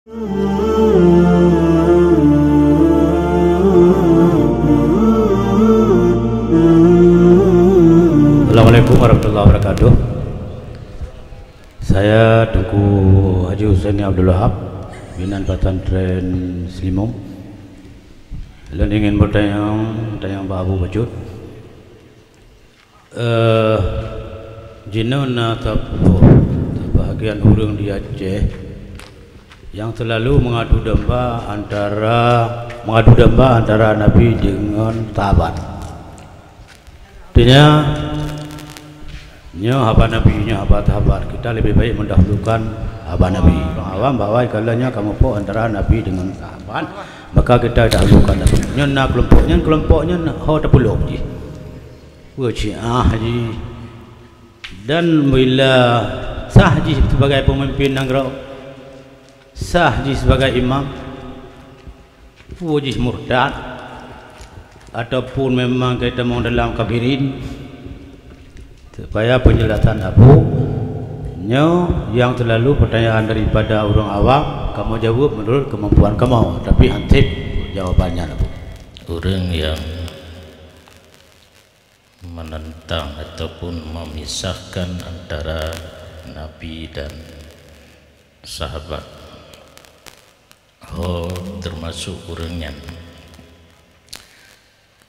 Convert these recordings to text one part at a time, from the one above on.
Assalamualaikum warahmatullahi wabarakatuh. Saya Tengku Haji Husaini Abdul Wahab, Pimpinan Pesantren Selimung. Dan ingin bertanya Pak Abu Bajut. Jinana bahagian orang di Aceh yang selalu mengadu domba antara Nabi dengan sahabat. Artinya sahabat Nabi, sahabat kita lebih baik mendahulukan sahabat Nabi. Orang awam bawa kalanya kamu po antara Nabi dengan sahabat, maka kita dahulukan Nabi. Nyana kelompoknya ho terpuluh je. Haji. Dan bila sah haji sebagai pemimpin negara, sah haji sebagai imam, haji murtad, ataupun memang kita mau dalam kafirin, supaya penjelasan Abu yang terlalu pertanyaan daripada orang awam kamu jawab menurut kemampuan kamu, tapi antip jawabannya Abu. Orang yang menentang ataupun memisahkan antara Nabi dan sahabat, termasuk orangnya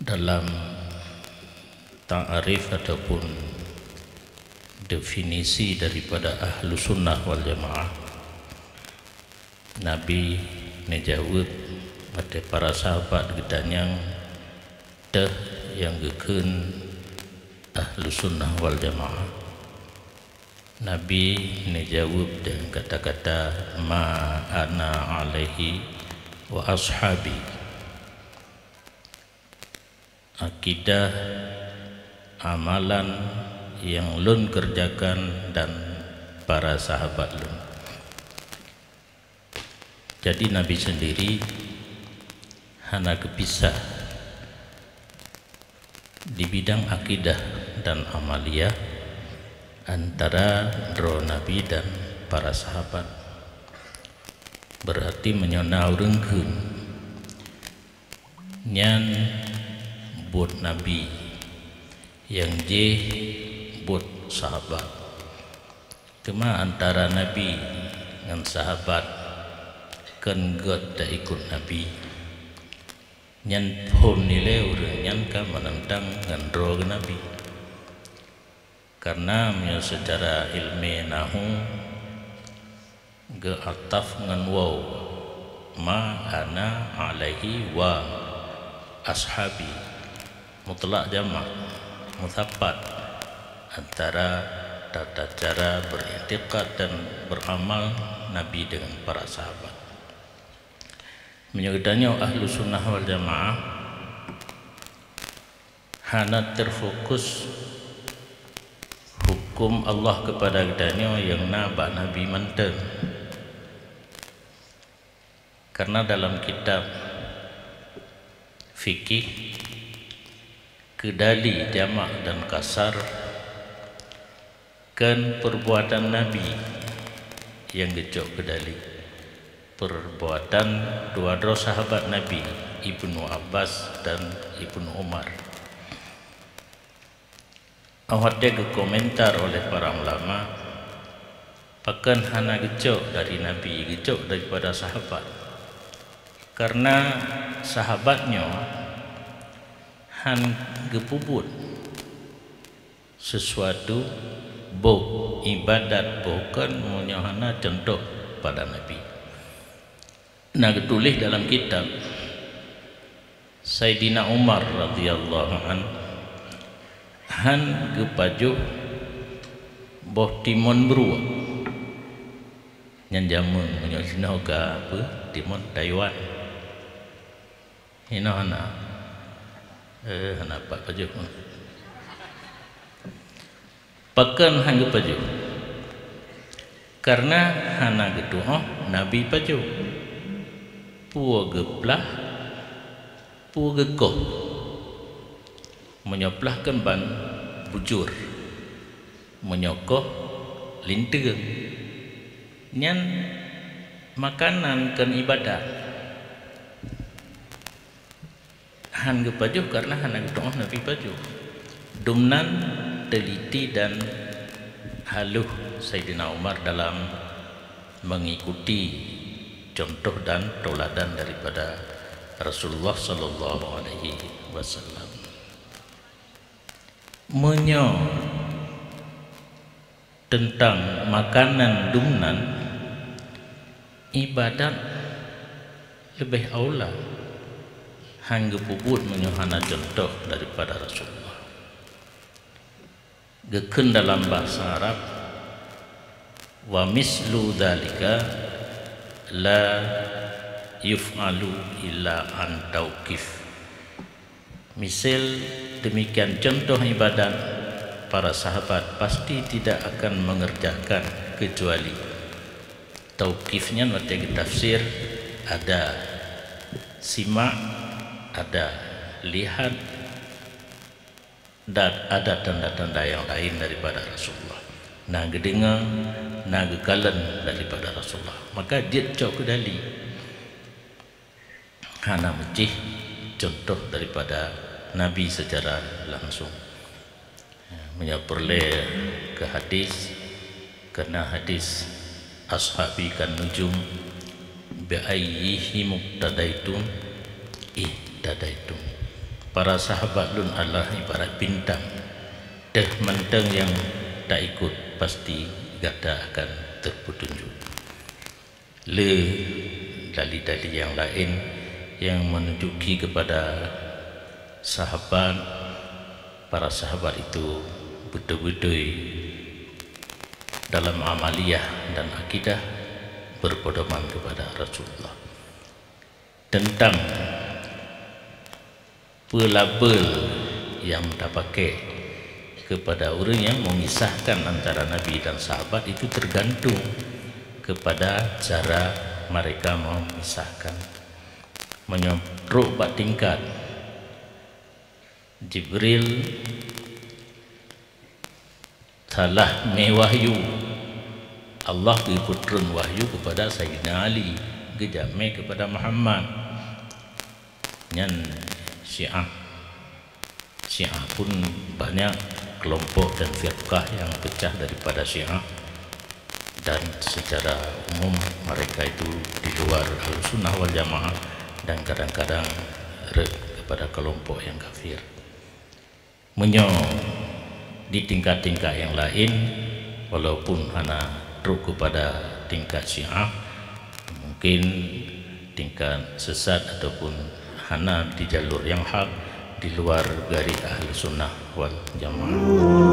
dalam ta'arif ataupun definisi daripada ahlu sunnah wal jamaah. Nabi menjawab pada para sahabat gedanyang yang gekun ahlu sunnah wal jamaah. Nabi menjawab dengan kata-kata ma ana alaihi wa ashabi. Akidah amalan yang lun kerjakan dan para sahabat lun. Jadi Nabi sendiri hanya kepisah di bidang akidah dan amaliyah antara Nabi dan para sahabat. Berarti menyona urengkeun nyan buat Nabi yang buat sahabat. Cuma antara Nabi dengan sahabat kan god tak ikut Nabi. Nyan pun nilai orang nyan kan menentang dengan roh Nabi. Karena secara ilmi nahu ge ataf dengan waw ma ana alaihi wa ashabi mutlak jamak muthabat antara tata cara beriktikad dan beramal Nabi dengan para sahabat. Menyebutnya ahlu sunnah wal jamaah hana terfokus hukum Allah kepada gedanya yang nabak Nabi mantan. Karena dalam kitab fikih kedali jamak dan kasar kan perbuatan Nabi yang gecok kedali, perbuatan dua sahabat Nabi Ibnu Abbas dan Ibnu Umar. Awak dia komentar oleh para ulama, pakan hana gecok dari Nabi, gecok daripada sahabat, karena sahabatnya han gepubut sesuatu ibadat bukan menyahana contoh pada Nabi. Nah, ditulis dalam kitab Sayyidina Umar radhiyallahu an han gepajuh boh timon berua nyan jamun menyosina ka apa timon Taiwan hina hana apa pajuh pakan han gepajuh karena hana gedoa Nabi pajuh pua geplah pua gekoh menyoplahkan ban bujur menyokoh linteng nyan makanan kan ibadat han ge pajuh karena han doa Nabi pajuh dumnan teliti dan haluh Sayyidina Umar dalam mengikuti contoh dan tauladan daripada Rasulullah sallallahu alaihi wasallam. Menyo tentang makanan dumnan ibadat lebih aula hangge puput menyohana contoh daripada Rasulullah. Geken dalam bahasa Arab wa mislu dzalika la yuf'alu illa an tauqif. Misal demikian contoh ibadat para sahabat pasti tidak akan mengerjakan kecuali tauqifnya. Nanti tafsir ada simak, ada lihat, dan ada tanda-tanda yang lain daripada Rasulullah. Nah gedengar, nah gekalan daripada Rasulullah. Maka dia cok kedali hana mecih contoh daripada Nabi secara langsung. Menyaperle ke hadis, karena hadis ashabi kan nujum bi ayyihi muqtadaitum ihtadaitum. Para sahabat lun Allah ibarat bintang, teh menteng yang tak ikut pasti gada akan terpetunjuk. Le dalil-dalil yang lain yang menunjuki kepada sahabat, para sahabat itu betul-betul dalam amaliyah dan akidah berpedoman kepada Rasulullah. Tentang pelabel yang tak pakai kepada orang yang memisahkan antara Nabi dan sahabat itu tergantung kepada cara mereka memisahkan. Menyeruk bak tingkat Jibril salah mewahyu Allah diputrun wahyu kepada Sayyidina Ali, gejame kepada Muhammad. Nyan Syiah pun banyak kelompok dan firqah yang pecah daripada Syiah, dan secara umum mereka itu di luar Ahlussunnah wal Jamaah dan kadang-kadang kepada kelompok yang kafir. Menyo di tingkat-tingkat yang lain, walaupun hanya truk kepada tingkat Syiah, mungkin tingkat sesat ataupun hanya di jalur yang hak di luar garis Ahlussunnah wal Jamaah.